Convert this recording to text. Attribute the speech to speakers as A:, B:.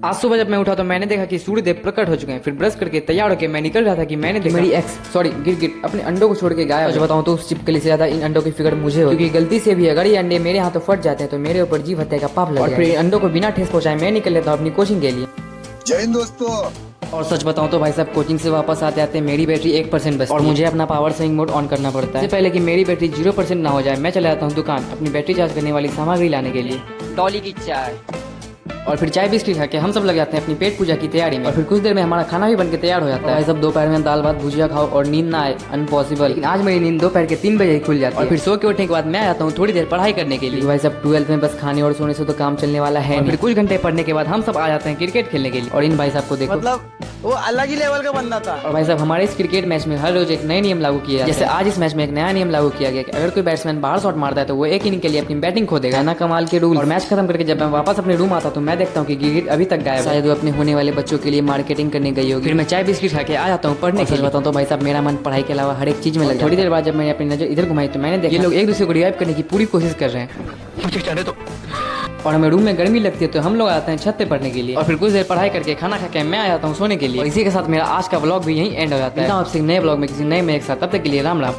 A: आज सुबह जब मैं उठा तो मैंने देखा कि सूर्यदेव प्रकट हो चुके हैं। फिर ब्रश करके तैयार होकर मैं निकल रहा था कि मैंने देखा मेरी एक्स गिरगिट अपने अंडों को छोड़ के गायब। सच बताऊं तो उस चिपकली से ज्यादा इन अंडों की फिक्र मुझे हो, क्योंकि गलती से भी अगर ये अंडे मेरे हाथों फट जाते हैं तो मेरे ऊपर जीव हत्या का पाप लग जाएगा। और फिर इन अंडों को बिना ठेस पहुंचाए मैं निकल लेता हूँ अपनी कोचिंग के लिए।
B: जय हिंद दोस्तों।
A: और सच बताऊं तो भाई साहब कोचिंग से वापस आते आते मेरी बैटरी 1% बचती है और मुझे अपना पावर सेविंग मोड ऑन करना पड़ता है। इससे पहले कि मेरी बैटरी 0% ना हो जाए मैं चला जाता हूँ दुकान अपनी बैटरी चार्ज करने वाली सामग्री लाने के लिए।
C: डॉली की चाय।
A: और फिर चाय बिस्किट खा के हम सब लग जाते हैं अपनी पेट पूजा की तैयारी में। और फिर कुछ देर में हमारा खाना भी बनके तैयार हो जाता है। भाई सब दोपहर में दाल भात भुजिया खाओ और नींद ना आए अनपॉसिबल। लेकिन आज मेरी नींद दोपहर के 3 बजे ही खुल जाती है। और फिर सो के उठने के बाद मैं आता हूँ थोड़ी देर पढ़ाई करने के लिए। भाई सब 12th में बस खाने और सोने से तो काम चलने वाला है। फिर कुछ घंटे पढ़ने के बाद हम सब आ जाते हैं क्रिकेट खेलने के लिए। और इन भाई साहब को देखो,
C: मतलब वो अलग ही लेवल का बंदा था।
A: और भाई साहब हमारे इस क्रिकेट मैच में हर रोज एक नए नियम लागू किया जैसे आज इस मैच में एक नया नियम लागू किया गया कि अगर कोई बैट्समैन बाहर शॉट मारता है तो वो एक इनिंग के लिए अपनी बैटिंग खो देगा। ना कमाल के रूल। और मैच खत्म करके जब मैं वापस अपने रूम आता तो मैं देखता हूँ कि गिरगिट अभी तक गायब है। शायद वो अपने होने वाले बच्चों के लिए मार्केटिंग करने गई होगी। फिर मैं चाय बिस्किट खा के आ जाता हूँ पढ़ने के लिए। बताऊँ तो भाई साहब मेरा मन पढ़ाई के अलावा हर एक चीज में लगा। थोड़ी देर बाद जब मैंने अपनी नजर इधर घुमाई तो मैंने देखा ये लोग एक दूसरे को रिवाइव करने की पूरी कोशिश कर रहे हैं।
C: मुझे जाने दो।
A: और हमें रूम में गर्मी लगती है तो हम लोग आते हैं छत पे पढ़ने के लिए। और फिर कुछ देर पढ़ाई करके खाना खा के मैं आ जाता हूँ सोने के लिए। और इसी के साथ मेरा आज का ब्लॉग भी यहीं एंड हो जाता है। आपसे नए ब्लॉग में किसी नए में एक साथ, तब तक के लिए राम राम।